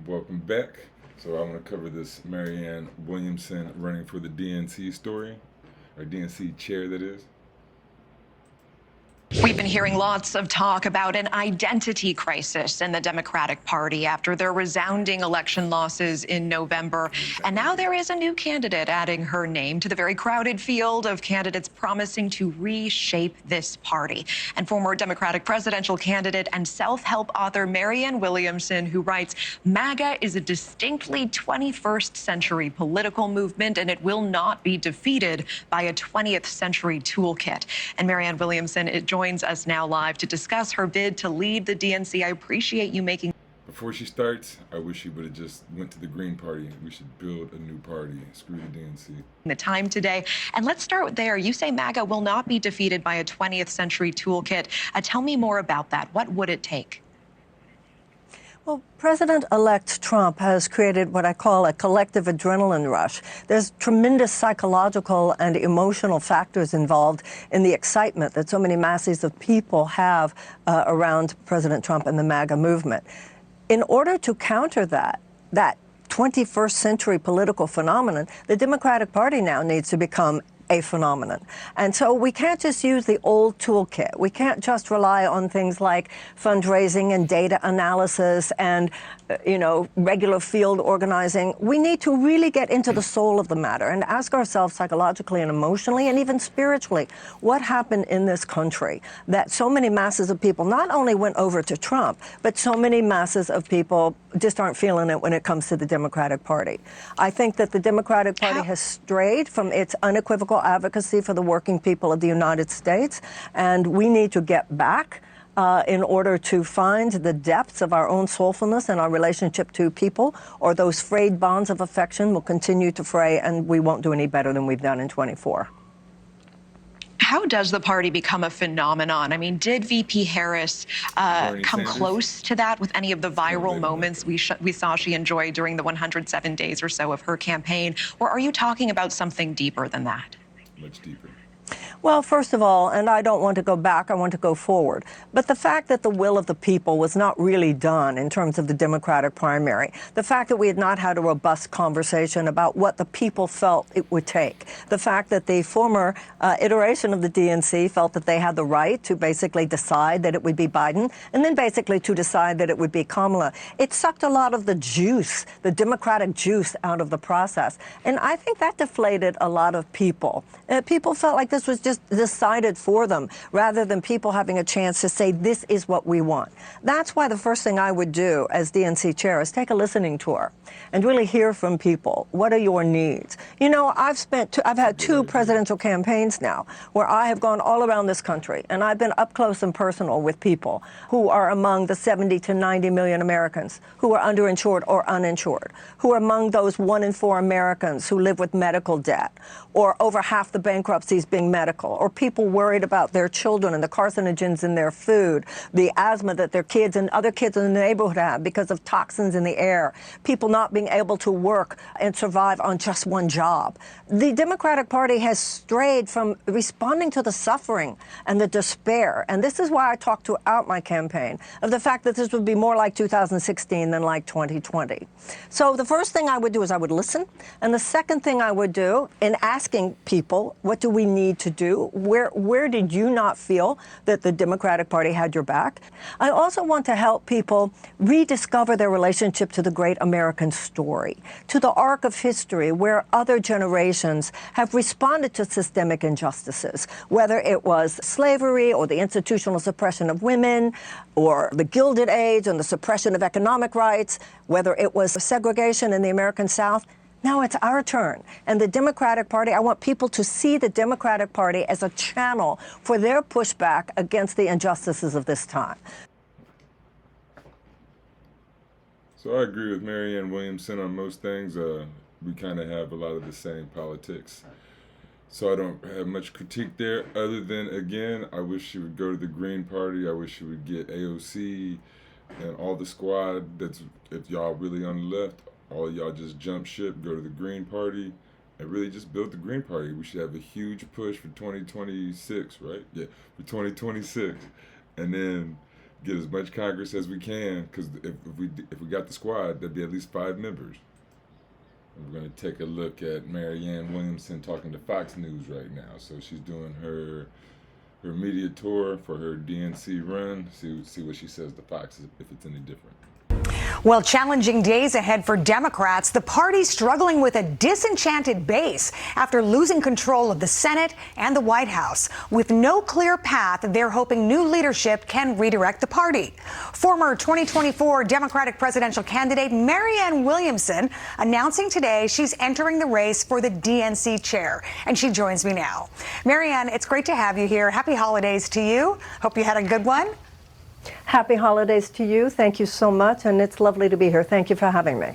Welcome back. So I want to cover this Marianne Williamson running for the DNC story, or DNC chair, that is. We've been hearing lots of talk about an identity crisis in the Democratic Party after their resounding election losses in November. And now there is a new candidate adding her name to the very crowded field of candidates promising to reshape this party. And former Democratic presidential candidate and self-help author Marianne Williamson, who writes, MAGA is a distinctly 21st century political movement, and it will not be defeated by a 20th century toolkit. And Marianne Williamson joins us now live to discuss her bid to lead the DNC. I appreciate you making. Before she starts, I wish she would have just went to the Green Party. We should build a new party. Screw the DNC. The time today. And let's start there. You say MAGA will not be defeated by a 20th century toolkit. Tell me more about that. What would it take? Well, President-elect Trump has created what I call a collective adrenaline rush. There's tremendous psychological and emotional factors involved in the excitement that so many masses of people have around President Trump and the MAGA movement. In order to counter that 21st century political phenomenon, the Democratic Party now needs to become a phenomenon. And so we can't just use the old toolkit. We can't just rely on things like fundraising and data analysis and, regular field organizing. We need to really get into the soul of the matter and ask ourselves psychologically and emotionally and even spiritually, what happened in this country that so many masses of people not only went over to Trump, but so many masses of people just aren't feeling it when it comes to the Democratic Party. I think that the Democratic Party has strayed from its unequivocal advocacy for the working people of the United States, and we need to get back in order to find the depths of our own soulfulness and our relationship to people, or those frayed bonds of affection will continue to fray, and we won't do any better than we've done in 24. How does the party become a phenomenon? I mean, did VP Harris come close to that with any of the viral moments we saw she enjoyed during the 107 days or so of her campaign? Or are you talking about something deeper than that? Much deeper. Well, first of all, and I don't want to go back, I want to go forward. But the fact that the will of the people was not really done in terms of the Democratic primary, the fact that we had not had a robust conversation about what the people felt it would take, the fact that the former iteration of the DNC felt that they had the right to basically decide that it would be Biden, and then basically to decide that it would be Kamala, it sucked a lot of the juice, the Democratic juice, out of the process. And I think that deflated a lot of people. People felt like this was just decided for them, rather than people having a chance to say, this is what we want. That's why the first thing I would do as DNC chair is take a listening tour and really hear from people. What are your needs? I've had two presidential campaigns now where I have gone all around this country, and I've been up close and personal with people who are among the 70 to 90 million Americans who are underinsured or uninsured, who are among those 1 in 4 Americans who live with medical debt, or over half the bankruptcies being medical, or people worried about their children and the carcinogens in their food, the asthma that their kids and other kids in the neighborhood have because of toxins in the air, people not being able to work and survive on just one job. The Democratic Party has strayed from responding to the suffering and the despair. And this is why I talked throughout my campaign of the fact that this would be more like 2016 than like 2020. So the first thing I would do is I would listen. And the second thing I would do in asking people, what do we need to do? Where did you not feel that the Democratic Party had your back? I also want to help people rediscover their relationship to the great American story, to the arc of history where other generations have responded to systemic injustices, whether it was slavery or the institutional suppression of women, or the Gilded Age and the suppression of economic rights, whether it was segregation in the American South. Now it's our turn. And the Democratic Party, I want people to see the Democratic Party as a channel for their pushback against the injustices of this time. So I agree with Marianne Williamson on most things. We kind of have a lot of the same politics. So I don't have much critique there, other than, again, I wish she would go to the Green Party. I wish she would get AOC and all the squad. That's, if y'all really on the left, all of y'all just jump ship, go to the Green Party, and really just build the Green Party. We should have a huge push for 2026, right? Yeah, for 2026. And then get as much Congress as we can, because if we got the squad, there'd be at least 5 members. And we're going to take a look at Marianne Williamson talking to Fox News right now. So she's doing her media tour for her DNC run. See what she says to Fox, if it's any different. Well, challenging days ahead for Democrats. The party struggling with a disenchanted base after losing control of the Senate and the White House. With no clear path, they're hoping new leadership can redirect the party. Former 2024 Democratic presidential candidate Marianne Williamson announcing today she's entering the race for the DNC chair. And she joins me now. Marianne, it's great to have you here. Happy holidays to you. Hope you had a good one. Happy holidays to you. Thank you so much, and it's lovely to be here. Thank you for having me.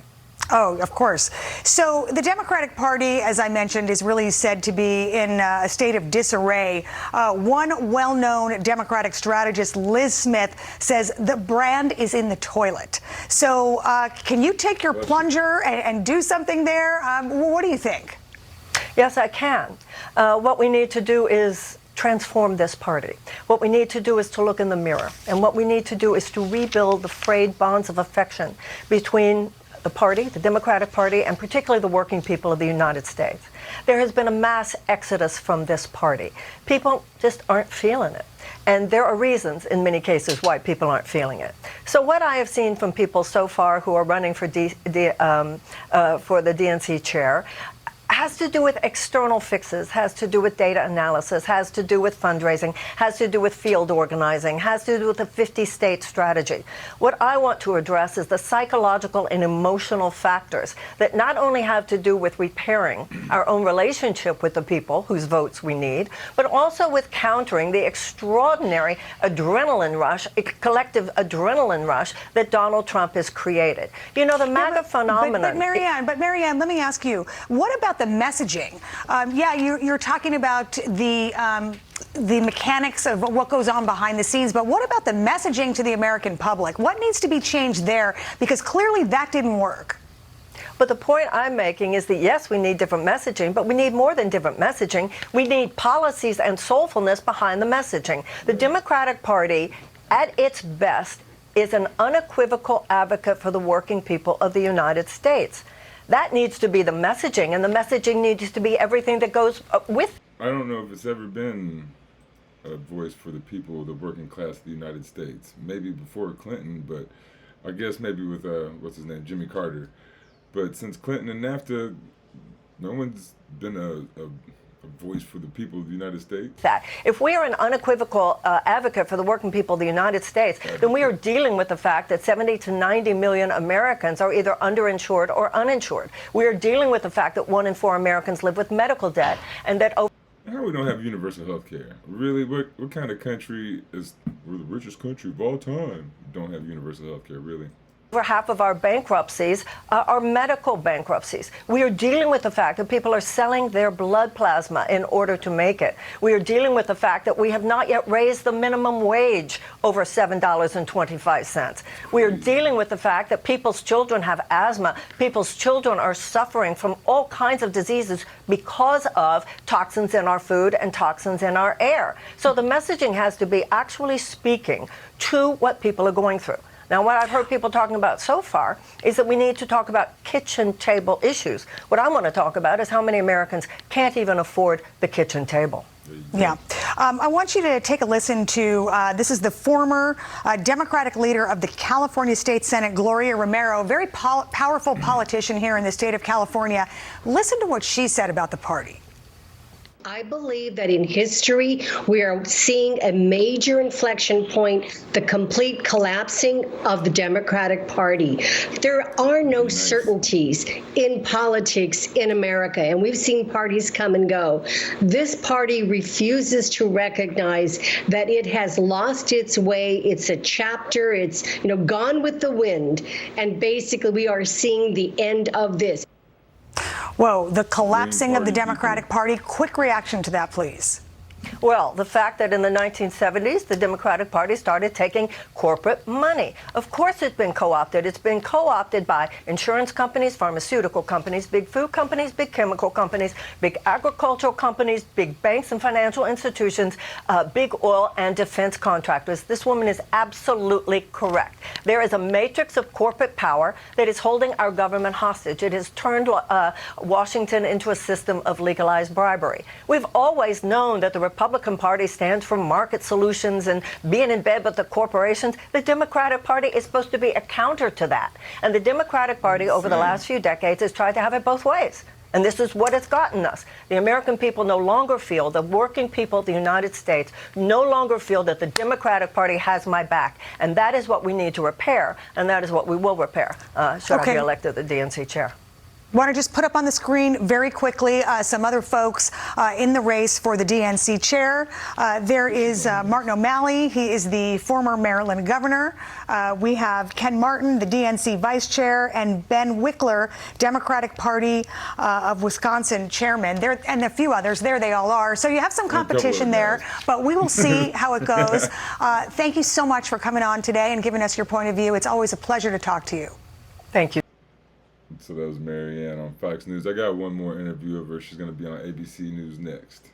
Oh, of course. So the Democratic Party, as I mentioned, is really said to be in a state of disarray. One well-known Democratic strategist, Liz Smith, says the brand is in the toilet. So can you take your plunger and do something there? What do you think? Yes, I can. What we need to do is transform this party. What we need to do is to look in the mirror. And what we need to do is to rebuild the frayed bonds of affection between the party, the Democratic Party, and particularly the working people of the United States. There has been a mass exodus from this party. People just aren't feeling it. And there are reasons, in many cases, why people aren't feeling it. So what I have seen from people so far who are running for the DNC chair has to do with external fixes, has to do with data analysis, has to do with fundraising, has to do with field organizing, has to do with a 50-state strategy. What I want to address is the psychological and emotional factors that not only have to do with repairing our own relationship with the people whose votes we need, but also with countering the extraordinary adrenaline rush, collective adrenaline rush that Donald Trump has created. You know, the MAGA phenomenon. But Marianne, let me ask you, what about the messaging? You're talking about the mechanics of what goes on behind the scenes, but what about the messaging to the American public? What needs to be changed there? Because clearly that didn't work. But the point I'm making is that, yes, we need different messaging, but we need more than different messaging. We need policies and soulfulness behind the messaging. The Democratic Party, at its best, is an unequivocal advocate for the working people of the United States. That needs to be the messaging, and the messaging needs to be everything that goes with. I don't know if it's ever been a voice for the people of the working class of the United States. Maybe before Clinton, but I guess maybe with, what's his name, Jimmy Carter. But since Clinton and NAFTA, no one's been a voice for the people of the United States. That if we are an unequivocal advocate for the working people of the United States, then we are dealing with the fact that 70 to 90 million Americans are either underinsured or uninsured. We are dealing with the fact that 1 in 4 Americans live with medical debt, and that how we don't have universal health care? Really, what kind of country is, we're the richest country of all time, don't have universal health care, really? Over half of our bankruptcies are medical bankruptcies. We are dealing with the fact that people are selling their blood plasma in order to make it. We are dealing with the fact that we have not yet raised the minimum wage over $7.25. We are dealing with the fact that people's children have asthma. People's children are suffering from all kinds of diseases because of toxins in our food and toxins in our air. So the messaging has to be actually speaking to what people are going through. Now, what I've heard people talking about so far is that we need to talk about kitchen table issues. What I want to talk about is how many Americans can't even afford the kitchen table. Yeah. I want you to take a listen to, this is the former Democratic leader of the California State Senate, Gloria Romero, very powerful politician here in the state of California. Listen to what she said about the party. I believe that in history, we are seeing a major inflection point, the complete collapsing of the Democratic Party. There are no certainties in politics in America, and we've seen parties come and go. This party refuses to recognize that it has lost its way. It's a chapter. It's, gone with the wind. And basically, we are seeing the end of this. Whoa, the collapsing of the Democratic Party. Quick reaction to that, please. Well, the fact that in the 1970s, the Democratic Party started taking corporate money. Of course it's been co-opted. It's been co-opted by insurance companies, pharmaceutical companies, big food companies, big chemical companies, big agricultural companies, big banks and financial institutions, big oil and defense contractors. This woman is absolutely correct. There is a matrix of corporate power that is holding our government hostage. It has turned Washington into a system of legalized bribery. We've always known that the Republican Party stands for market solutions and being in bed with the corporations. The Democratic Party is supposed to be a counter to that. And the Democratic Party over the last few decades has tried to have it both ways. And this is what it's gotten us. The American people no longer feel, the working people of the United States no longer feel that the Democratic Party has my back. And that is what we need to repair, and that is what we will repair should I be elected the DNC chair. Want to just put up on the screen very quickly some other folks in the race for the DNC chair. There is Martin O'Malley. He is the former Maryland governor. We have Ken Martin, the DNC vice chair, and Ben Wickler, Democratic Party of Wisconsin chairman. There and a few others. There they all are. So you have some competition there, but we will see how it goes. Thank you so much for coming on today and giving us your point of view. It's always a pleasure to talk to you. Thank you. So that was Marianne on Fox News. I got one more interview of her. She's going to be on ABC News next.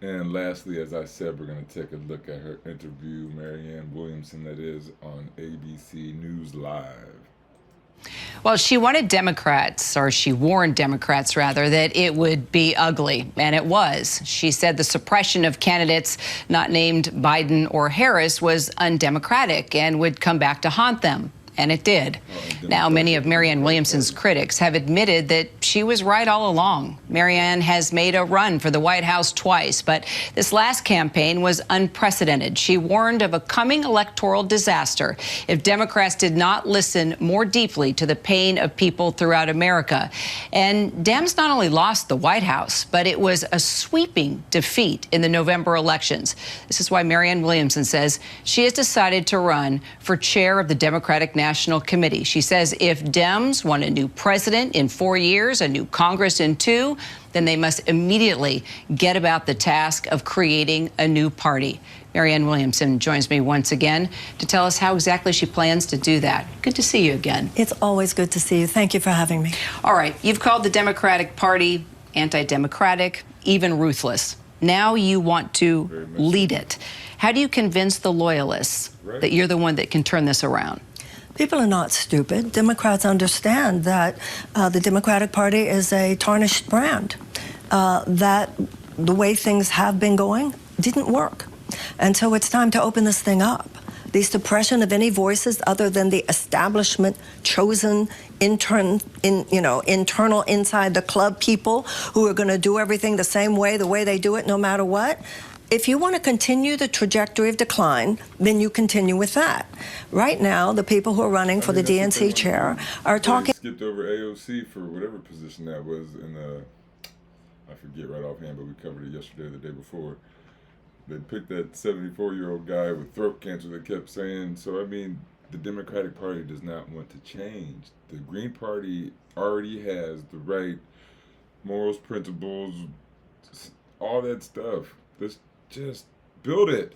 And lastly, as I said, we're going to take a look at her interview, Marianne Williamson, that is on ABC News Live. Well, she wanted Democrats, or she warned Democrats, rather, that it would be ugly, and it was. She said the suppression of candidates not named Biden or Harris was undemocratic and would come back to haunt them. And it did. Now, many of Marianne Williamson's critics have admitted that she was right all along. Marianne has made a run for the White House twice, but this last campaign was unprecedented. She warned of a coming electoral disaster if Democrats did not listen more deeply to the pain of people throughout America. And Dems not only lost the White House, but it was a sweeping defeat in the November elections. This is why Marianne Williamson says she has decided to run for chair of the Democratic National Committee. She says if Dems want a new president in 4 years, a new Congress in 2, then they must immediately get about the task of creating a new party. Marianne Williamson joins me once again to tell us how exactly she plans to do that. Good to see you again. It's always good to see you. Thank you for having me. All right, you've called the Democratic Party anti-democratic, even ruthless. Now you want to lead it. How do you convince the loyalists that you're the one that can turn this around? People are not stupid. Democrats understand that the Democratic Party is a tarnished brand, that the way things have been going didn't work. And so it's time to open this thing up. The suppression of any voices other than the establishment chosen internal inside the club people who are going to do everything the same way, the way they do it no matter what. If you want to continue the trajectory of decline, then you continue with that. Right now, the people who are running for the DNC chair are talking. Skipped over AOC for whatever position that was in the, I forget right offhand, but we covered it yesterday or the day before. They picked that 74-year-old guy with throat cancer that kept saying, so I mean, the Democratic Party does not want to change. The Green Party already has the right morals, principles, all that stuff. Let's just build it.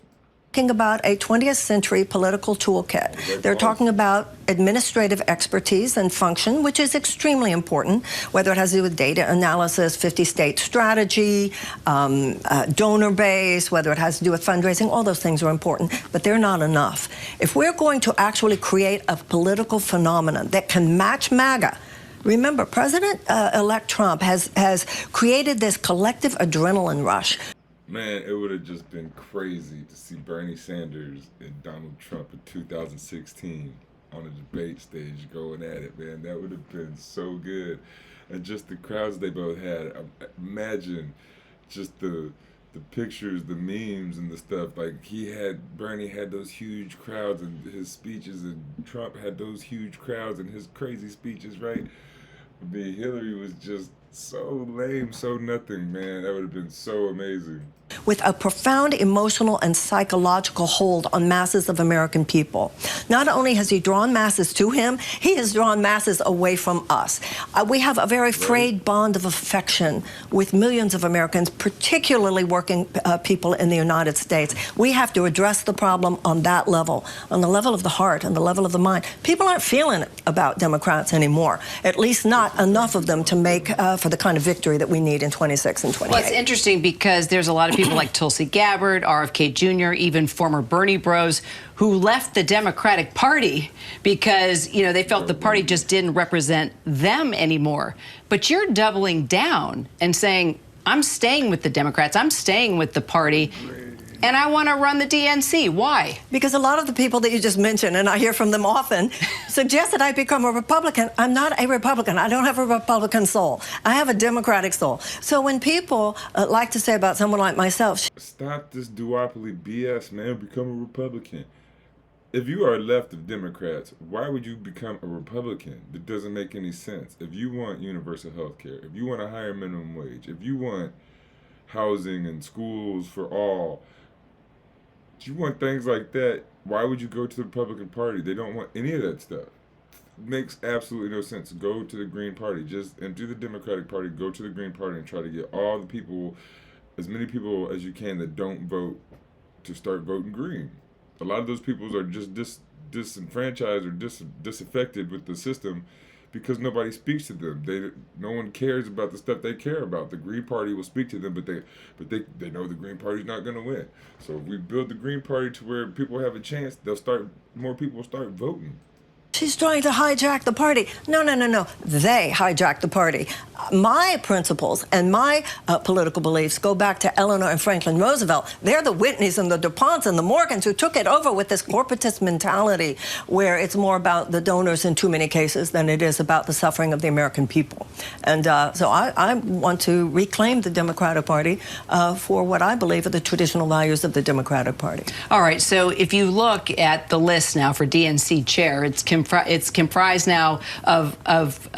Talking about a 20th century political toolkit. They're talking about administrative expertise and function, which is extremely important, whether it has to do with data analysis, 50-state strategy, donor base, whether it has to do with fundraising, all those things are important, but they're not enough. If we're going to actually create a political phenomenon that can match MAGA, remember, President-elect Trump has created this collective adrenaline rush. Man, it would have just been crazy to see Bernie Sanders and Donald Trump in 2016 on a debate stage going at it, man. That would have been so good. And just the crowds they both had. Imagine just the pictures, the memes and the stuff. Like Bernie had those huge crowds in his speeches, and Trump had those huge crowds in his crazy speeches, right? I mean, Hillary was just So lame, so nothing, man. That would have been so amazing. With a profound emotional and psychological hold on masses of American people. Not only has he drawn masses to him, he has drawn masses away from us. We have a very frayed bond of affection with millions of Americans, particularly working people in the United States. We have to address the problem on that level, on the level of the heart, on the level of the mind. People aren't feeling it about Democrats anymore, at least not enough of them to make for the kind of victory that we need in 26 and 28. Well, it's interesting because there's a lot of people like Tulsi Gabbard, RFK Jr., even former Bernie bros who left the Democratic Party because, you know, they felt the party just didn't represent them anymore. But you're doubling down and saying, I'm staying with the Democrats, I'm staying with the party, and I want to run the DNC. Why? Because a lot of the people that you just mentioned, and I hear from them often, suggest that I become a Republican. I'm not a Republican. I don't have a Republican soul. I have a Democratic soul. So when people like to say about someone like myself, Stop this duopoly BS, man. Become a Republican. If you are left of Democrats, why would you become a Republican? That doesn't make any sense. If you want universal health care, if you want a higher minimum wage, if you want housing and schools for all, if you want things like that, why would you go to the Republican Party? They don't want any of that stuff. It makes absolutely no sense. Go to the Green Party. Just enter the Democratic Party, go to the Green Party and try to get all the people, as many people as you can that don't vote, to start voting Green. A lot of those people are just disenfranchised or disaffected with the system because nobody speaks to them. No one cares about the stuff they care about. The Green Party will speak to them, but they know the Green Party's not going to win. So if we build the Green Party to where people have a chance, more people will start voting. she's trying to hijack the party. No. They hijack the party. My principles and my political beliefs go back to Eleanor and Franklin Roosevelt. They're the Whitneys and the DuPonts and the Morgans who took it over with this corporatist mentality where it's more about the donors in too many cases than it is about the suffering of the American people. And so I want to reclaim the Democratic Party for what I believe are the traditional values of the Democratic Party. All right, so if you look at the list now for DNC chair, it's comprised now of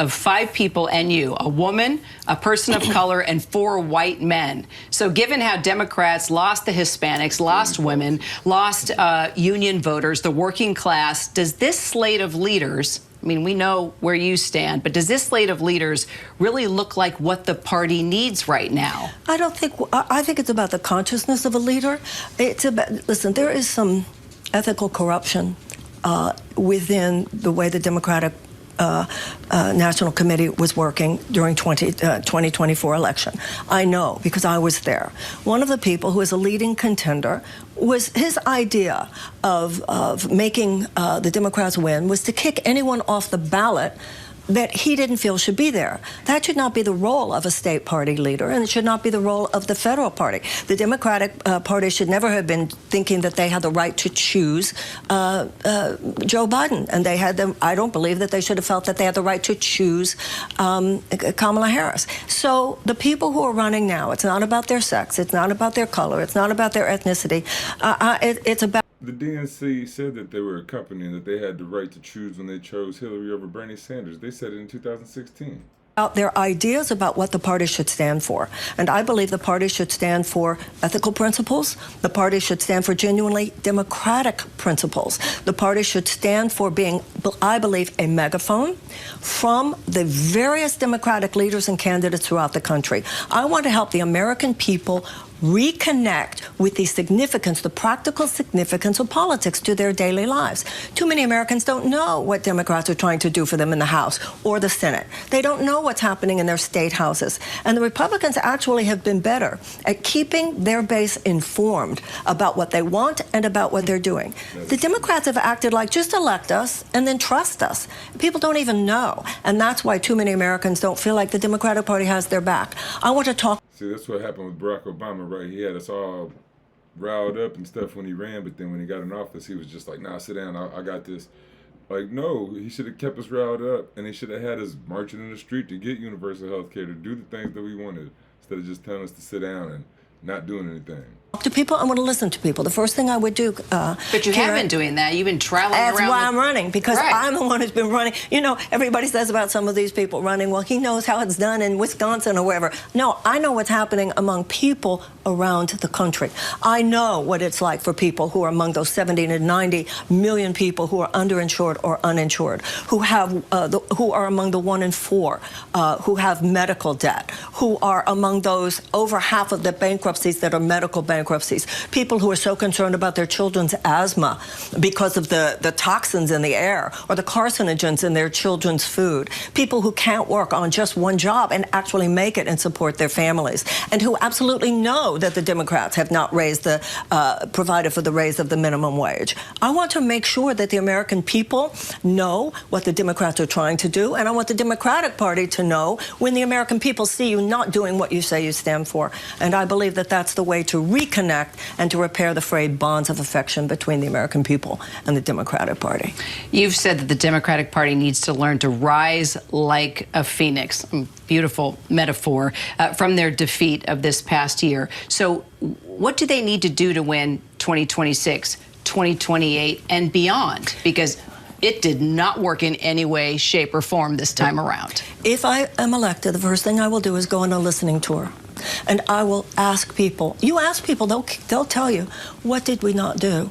5 people and you, a woman, a person of color, and 4 white men. So given how Democrats lost the Hispanics, lost women, lost union voters, the working class, does this slate of leaders, I mean, we know where you stand, but does this slate of leaders really look like what the party needs right now? I think it's about the consciousness of a leader. It's about, listen, there is some ethical corruption within the way the Democratic National Committee was working during 2024 election. I know because I was there. One of the people who is a leading contender was his idea of making the Democrats win was to kick anyone off the ballot that he didn't feel should be there. That should not be the role of a state party leader, and it should not be the role of the federal party. The Democratic Party should never have been thinking that they had the right to choose Joe Biden, and they had them. I don't believe that they should have felt that they had the right to choose Kamala Harris. So the people who are running now, it's not about their sex, it's not about their color, it's not about their ethnicity. It's about. The DNC said that they were a company and that they had the right to choose when they chose Hillary over Bernie Sanders. They said it in 2016. About their ideas about what the party should stand for. And I believe the party should stand for ethical principles. The party should stand for genuinely democratic principles. The party should stand for being, I believe, a megaphone from the various Democratic leaders and candidates throughout the country. I want to help the American people reconnect with the significance, the practical significance of politics to their daily lives. Too many Americans don't know what Democrats are trying to do for them in the House or the Senate. They don't know what's happening in their state houses. And the Republicans actually have been better at keeping their base informed about what they want and about what they're doing. The Democrats have acted like, just elect us and then trust us. People don't even know. And that's why too many Americans don't feel like the Democratic Party has their back. I want to talk. See, that's what happened with Barack Obama, right? He had us all riled up and stuff when he ran, but then when he got in office, he was just like, nah, sit down, I got this. Like, no, he should have kept us riled up, and he should have had us marching in the street to get universal health care, to do the things that we wanted, instead of just telling us to sit down and not doing anything. Talk to people. I want to listen to people. The first thing I would do. But you have been doing that. You've been traveling around. That's why I'm running, because Right. I'm the one who's been running. You know, everybody says about some of these people running, well, he knows how it's done in Wisconsin or wherever. No, I know what's happening among people around the country. I know what it's like for people who are among those 70 to 90 million people who are underinsured or uninsured, who are among the 1 in 4 who have medical debt, who are among those over half of the bankruptcies that are medical bankruptcies, people who are so concerned about their children's asthma because of the toxins in the air or the carcinogens in their children's food, people who can't work on just one job and actually make it and support their families, and who absolutely know that the Democrats have not provided for the raise of the minimum wage. I want to make sure that the American people know what the Democrats are trying to do, and I want the Democratic Party to know when the American people see you not doing what you say you stand for. And I believe that that's the way to reconnect and to repair the frayed bonds of affection between the American people and the Democratic Party. You've said that the Democratic Party needs to learn to rise like a phoenix. Beautiful metaphor from their defeat of this past year. So what do they need to do to win 2026, 2028, and beyond? Because it did not work in any way, shape, or form this time around. If I am elected, the first thing I will do is go on a listening tour. And I will ask people. You ask people, they'll tell you, what did we not do?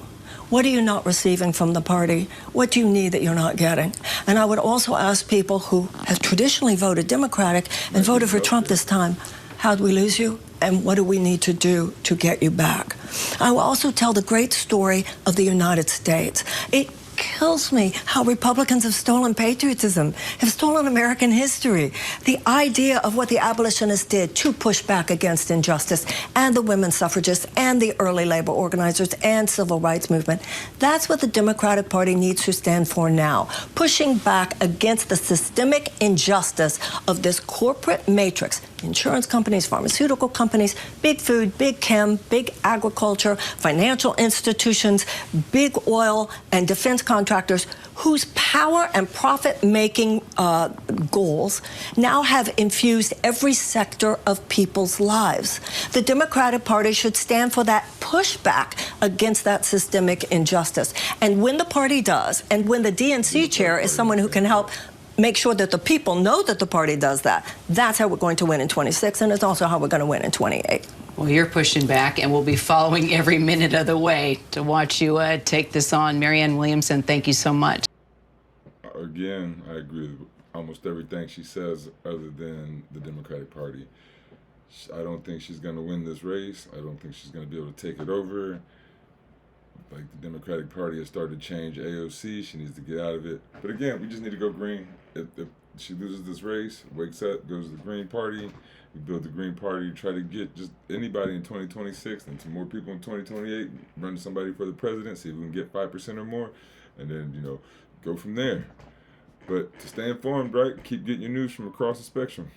What are you not receiving from the party? What do you need that you're not getting? And I would also ask people who have traditionally voted Democratic and voted for Trump this time, how did we lose you? And what do we need to do to get you back? I will also tell the great story of the United States. It kills me how Republicans have stolen patriotism, have stolen American history. The idea of what the abolitionists did to push back against injustice, and the women's suffragists, and the early labor organizers, and civil rights movement. That's what the Democratic Party needs to stand for now, pushing back against the systemic injustice of this corporate matrix. Insurance companies, pharmaceutical companies, big food, big chem, big agriculture, financial institutions, big oil and defense contractors whose power and profit-making goals now have infused every sector of people's lives. The Democratic Party should stand for that pushback against that systemic injustice. And when the party does, and when the DNC chair is someone who can help make sure that the people know that the party does that, that's how we're going to win in 26, and it's also how we're going to win in 28. Well, you're pushing back, and we'll be following every minute of the way to watch you take this on. Marianne Williamson, thank you so much. Again, I agree with almost everything she says other than the Democratic Party. I don't think she's going to win this race. I don't think she's going to be able to take it over. Like, the Democratic Party has started to change AOC. She needs to get out of it. But again, we just need to go green. If she loses this race, wakes up, goes to the Green Party, we build the Green Party, try to get just anybody in 2026 and some more people in 2028, run somebody for the president, see if we can get 5% or more, and then, you know, go from there. But to stay informed, right, keep getting your news from across the spectrum.